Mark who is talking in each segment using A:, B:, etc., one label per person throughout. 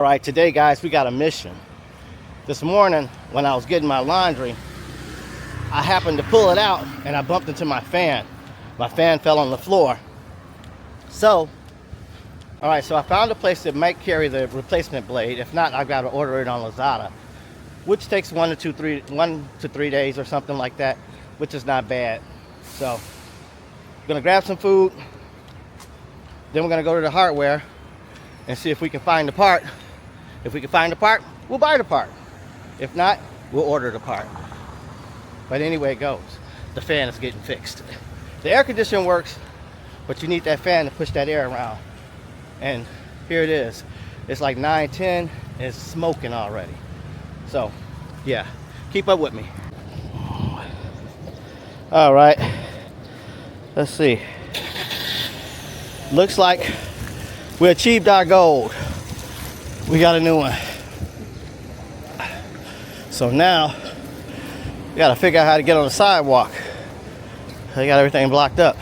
A: All right, today guys, we got a mission. This morning when I was getting my laundry, I happened to pull it out and I bumped into my fan. My fan fell on the floor. So, all right, so I found a place that might carry the replacement blade. If not, I've got to order it on Lazada, which takes 1 to 3 days or something like that, which is not bad. So, I'm gonna grab some food, then we're gonna go to the hardware and see if we can find the part. If we can find the part, we'll buy the part. If not, we'll order the part. But anyway it goes, the fan is getting fixed. The air conditioning works, but you need that fan to push that air around. And here it is. It's like 9:10, and it's smoking already. So, yeah, keep up with me. All right, let's see. Looks like we achieved our goal. We got a new one. So now, we gotta figure out how to get on the sidewalk. They got everything blocked up.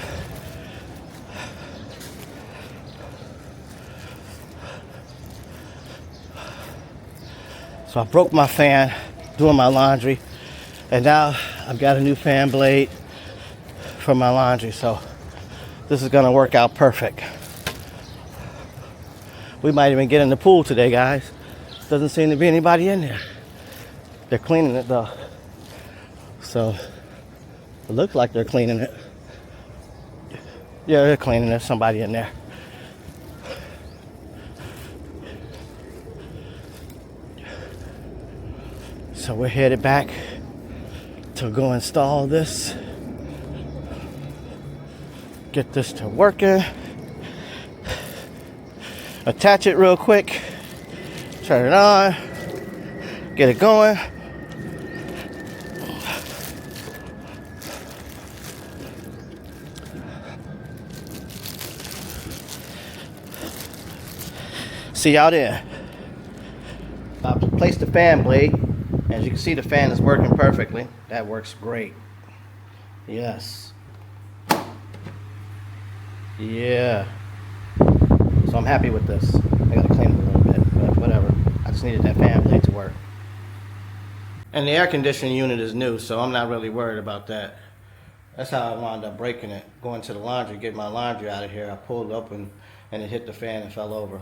A: So I broke my fan doing my laundry, and now I've got a new fan blade for my laundry. So this is gonna work out perfect. We might even get in the pool today, guys. Doesn't seem to be anybody in there. They're cleaning it though. So it looks like they're cleaning it. Yeah, they're cleaning it. There's somebody in there. So we're headed back to go install this. Get this to working. Attach it real quick, turn it on, get it going. See y'all there. I've placed the fan blade. As you can see, the fan is working perfectly. That works great. Yes. Yeah. So I'm happy with this. I gotta clean it a little bit, but whatever. I just needed that fan blade to work. And the air conditioning unit is new, so I'm not really worried about that. That's how I wound up breaking it. Going to the laundry, getting my laundry out of here. I pulled it open and it hit the fan and fell over.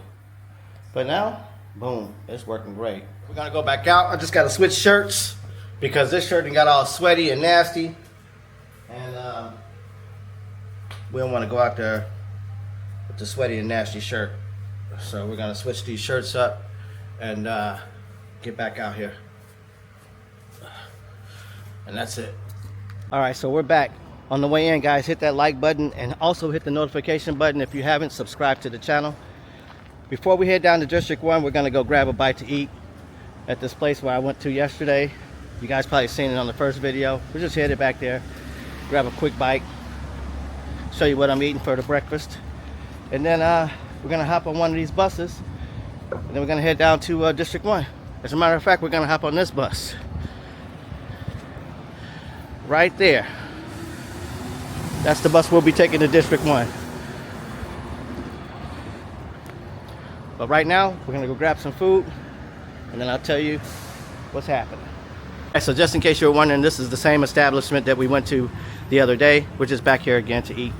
A: But now, boom, it's working great. We're gonna go back out. I just gotta switch shirts because this shirt got all sweaty and nasty. And we don't wanna go out there with the sweaty and nasty shirt. So we're gonna switch these shirts up and get back out here. And that's it. All right, so we're back. On the way in, guys, hit that like button and also hit the notification button if you haven't subscribed to the channel. Before we head down to District 1, we're gonna go grab a bite to eat at this place where I went to yesterday. You guys probably seen it on the first video. We're just headed back there, grab a quick bite, show you what I'm eating for the breakfast. And then we're gonna hop on one of these buses, and then we're gonna head down to District 1. As a matter of fact, we're gonna hop on this bus. Right there. That's the bus we'll be taking to District 1. But right now, we're gonna go grab some food, and then I'll tell you what's happening. Right, so just in case you're wondering, this is the same establishment that we went to the other day. We're just back here again to eat.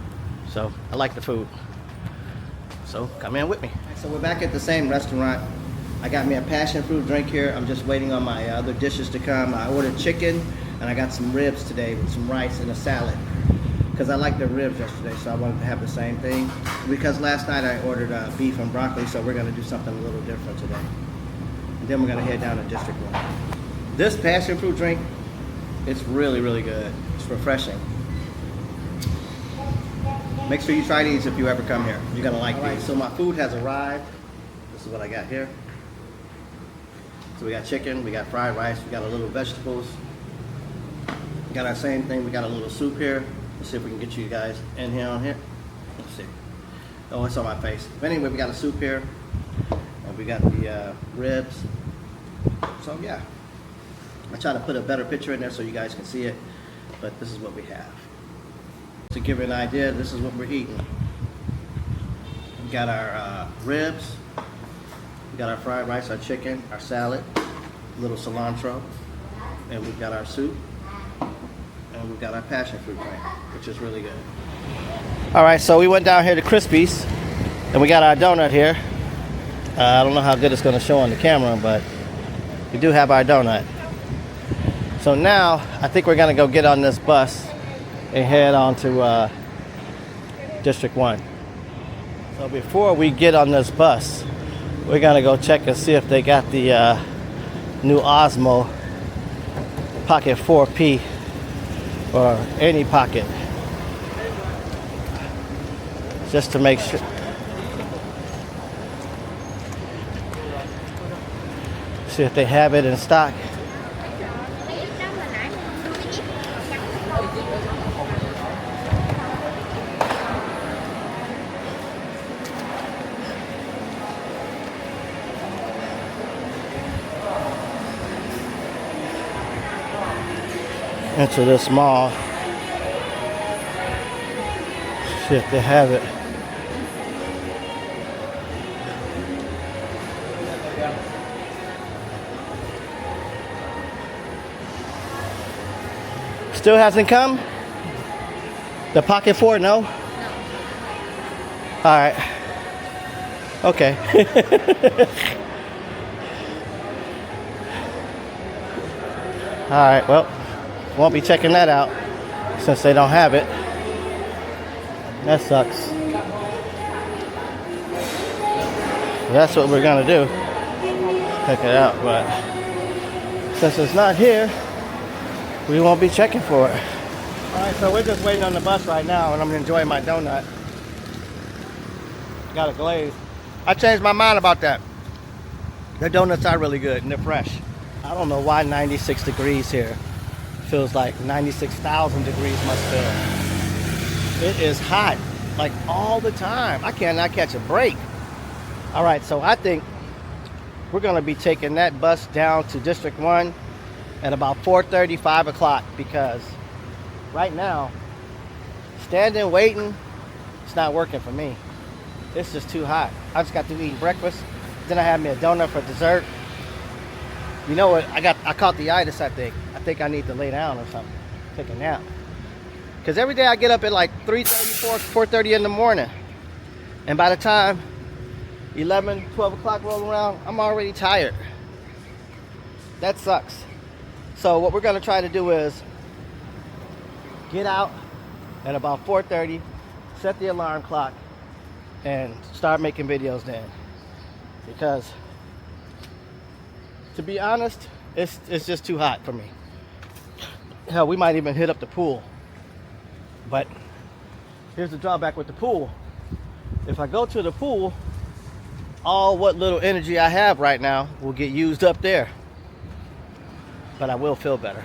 A: So I like the food. So come in with me. So we're back at the same restaurant. I got me a passion fruit drink here. I'm just waiting on my other dishes to come. I ordered chicken, and I got some ribs today with some rice and a salad. Because I liked the ribs yesterday, so I wanted to have the same thing. Because last night I ordered beef and broccoli, so we're gonna do something a little different today. And then we're gonna head down to District 1. This passion fruit drink, it's really, really good. It's refreshing. Make sure you try these if you ever come here. You're gonna like these. So my food has arrived. This is what I got here. So we got chicken, we got fried rice, we got a little vegetables. We got our same thing, we got a little soup here. Let's see if we can get you guys in here on here. Let's see. Oh, it's on my face. But anyway, we got a soup here. And we got the ribs. So yeah. I try to put a better picture in there so you guys can see it. But this is what we have. To give you an idea, this is what we're eating. We got our ribs. We got our fried rice, our chicken, our salad, a little cilantro, and we've got our soup, and we've got our passion fruit drink, which is really good. All right, so we went down here to Krispy's, and we got our donut here. I don't know how good it's going to show on the camera, but we do have our donut. So now, I think we're going to go get on this bus and head on to District 1. So before we get on this bus, we're going to go check and see if they got the new Osmo Pocket 4P or any Pocket. Just to make sure. See if they have it in stock. Into this mall. See if they have it. Still hasn't come? The Pocket 4, no? No. Alright. Okay. Alright, well, won't be checking that out since they don't have it. That sucks. That's what we're gonna do. Check it out, but since it's not here, we won't be checking for it. Alright, so we're just waiting on the bus right now, and I'm enjoying my donut. Got a glaze. I changed my mind about that. The donuts are really good and they're fresh. I don't know why 96 degrees here feels like 96,000 degrees must feel. It is hot, like all the time. I cannot catch a break. Alright, so I think we're gonna be taking that bus down to District 1 at about 4:30, 5 o'clock, because right now, standing, waiting, it's not working for me. It's just too hot. I just got to eat breakfast. Then I had me a donut for dessert. You know what? I caught the itis, I think. I think I need to lay down or something. Take a nap. Because every day I get up at like 3:30, 4:30 in the morning. And by the time 11, 12 o'clock roll around, I'm already tired. That sucks. So what we're going to try to do is get out at about 4:30, set the alarm clock, and start making videos then. Because, to be honest, it's just too hot for me. Hell, we might even hit up the pool. But here's the drawback with the pool. If I go to the pool, all what little energy I have right now will get used up there. But I will feel better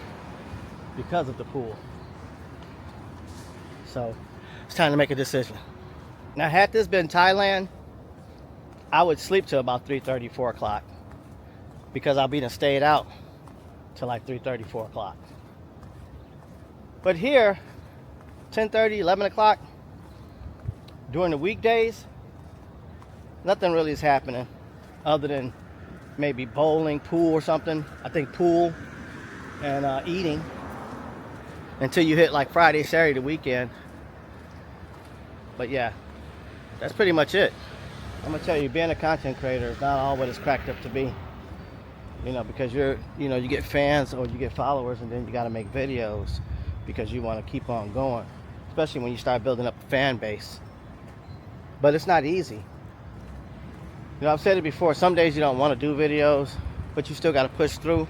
A: because of the pool. So it's time to make a decision. Now, had this been Thailand, I would sleep till about 3:30, 4 o'clock, because I'll be done stayed out till like 3:30, 4 o'clock. But here, 10:30, 11 o'clock, during the weekdays, nothing really is happening other than maybe bowling, pool or something. I think pool and eating until you hit like Friday, Saturday, the weekend. But yeah, that's pretty much it. I'm gonna tell you, being a content creator is not all what it's cracked up to be. You know, because you get fans or you get followers, and then you got to make videos because you want to keep on going, especially when you start building up a fan base. But it's not easy. You know, I've said it before, some days you don't want to do videos, but you still got to push through.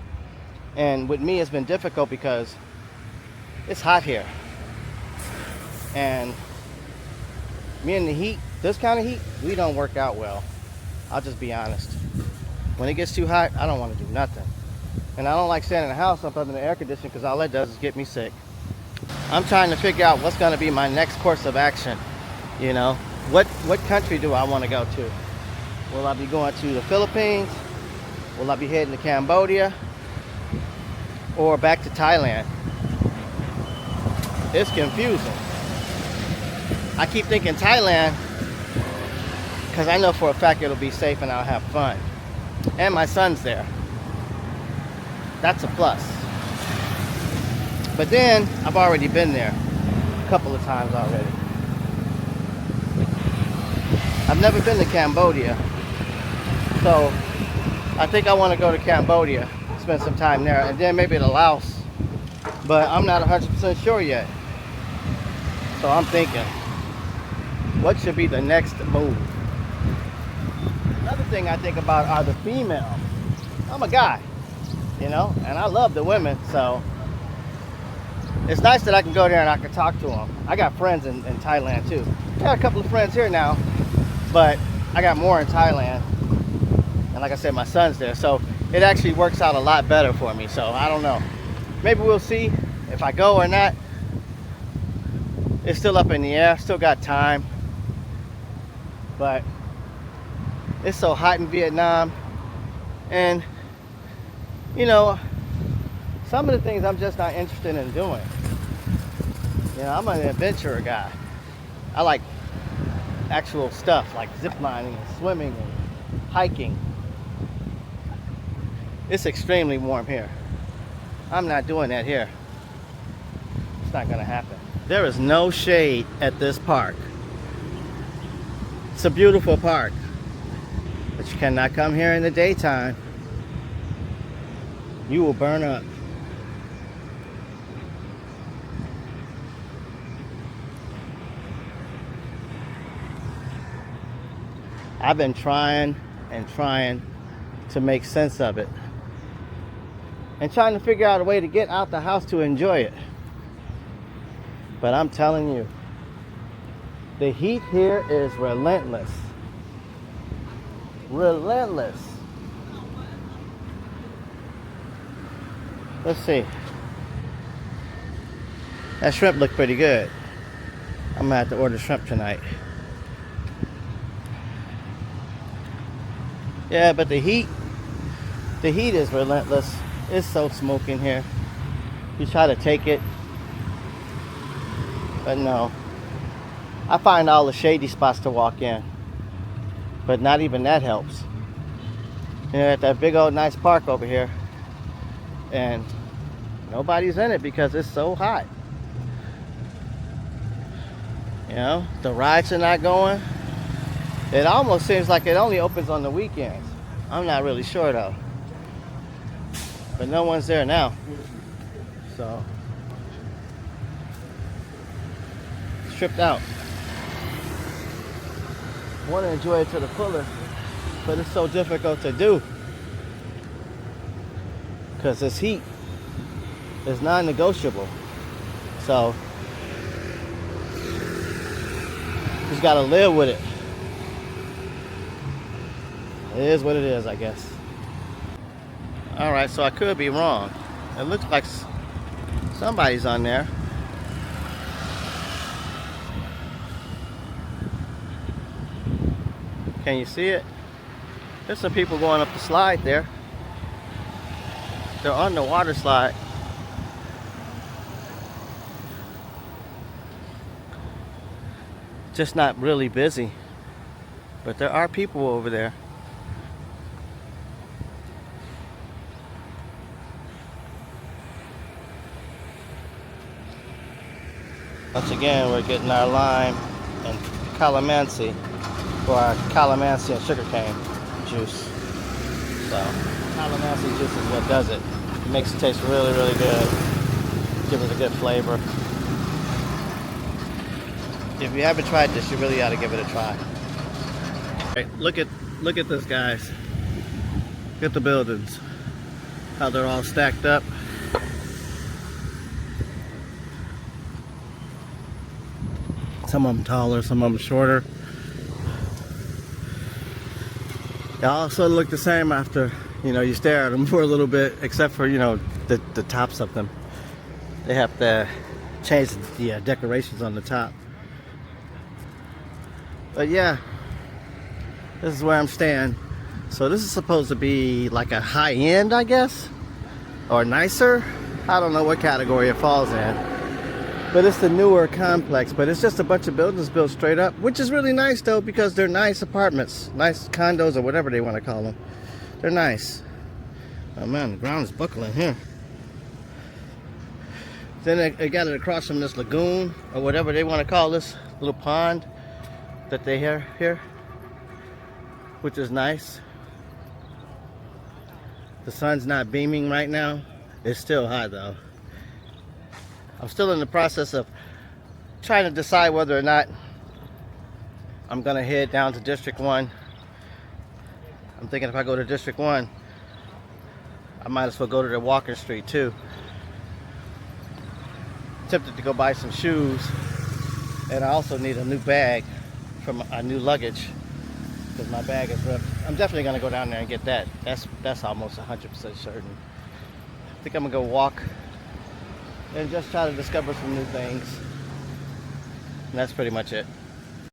A: And with me, it's been difficult because it's hot here. And me and the heat, this kind of heat, we don't work out well. I'll just be honest. When it gets too hot, I don't want to do nothing. And I don't like staying in the house up under the air conditioning, because all that does is get me sick. I'm trying to figure out what's going to be my next course of action. You know, what country do I want to go to? Will I be going to the Philippines? Will I be heading to Cambodia? Or back to Thailand? It's confusing. I keep thinking Thailand because I know for a fact it'll be safe and I'll have fun. And my son's there. That's a plus. But then, I've already been there a couple of times already. I've never been to Cambodia. So, I think I want to go to Cambodia, spend some time there, and then maybe to Laos. But I'm not 100% sure yet. So I'm thinking, what should be the next move? Another thing I think about are the females. I'm a guy, you know, and I love the women, so it's nice that I can go there and I can talk to them. I got friends in Thailand too. I got a couple of friends here now, but I got more in Thailand. And like I said, my son's there, so it actually works out a lot better for me. So I don't know. Maybe we'll see if I go or not. It's still up in the air. Still got time. But it's so hot in Vietnam. And, you know, some of the things I'm just not interested in doing. You know, I'm an adventurer guy. I like actual stuff like zip lining and swimming and hiking. It's extremely warm here. I'm not doing that here. It's not gonna happen. There is no shade at this park. It's a beautiful park, but you cannot come here in the daytime. You will burn up. I've been trying and trying to make sense of it, and trying to figure out a way to get out the house to enjoy it. But I'm telling you, the heat here is relentless. Relentless. Let's see. That shrimp looked pretty good. I'm gonna have to order shrimp tonight. Yeah, but the heat is relentless. It's so smoky in here. You try to take it, but no. I find all the shady spots to walk in, but not even that helps. You're at that big old nice park over here, and nobody's in it because it's so hot. You know, the rides are not going. It almost seems like it only opens on the weekends. I'm not really sure though. But no one's there now. So, tripped out. Want to enjoy it to the fullest, but it's so difficult to do because this heat is non-negotiable. So, just gotta live with it. It is what it is, I guess. Alright, so I could be wrong. It looks like somebody's on there. Can you see it? There's some people going up the slide there. They're on the water slide. Just not really busy. But there are people over there. Once again, we're getting our lime and calamansi for our calamansi and sugarcane juice. So, calamansi juice is what does it. It makes it taste really, really good. Gives it a good flavor. If you haven't tried this, you really ought to give it a try. Right, look at this, guys. Look at the buildings. How they're all stacked up. Some of them taller, some of them shorter. They all sort of look the same after, you know, you stare at them for a little bit, except for, you know, the tops of them. They have to change the decorations on the top. But yeah, this is where I'm staying. So this is supposed to be like a high end, I guess, or nicer. I don't know what category it falls in. But it's the newer complex, but it's just a bunch of buildings built straight up, which is really nice though, because they're nice apartments, nice condos, or whatever they want to call them. They're nice. Oh man, the ground is buckling here. Then I got it across from this lagoon, or whatever they want to call this little pond that they have here, which is nice. The sun's not beaming right now. It's still hot though. I'm still in the process of trying to decide whether or not I'm gonna head down to District 1. I'm thinking if I go to District 1, I might as well go to the Walker Street too. Tempted to go buy some shoes, and I also need a new bag for my new luggage because my bag is ripped. I'm definitely gonna go down there and get that. That's almost 100% certain. I think I'm gonna go walk and just try to discover some new things. And that's pretty much it.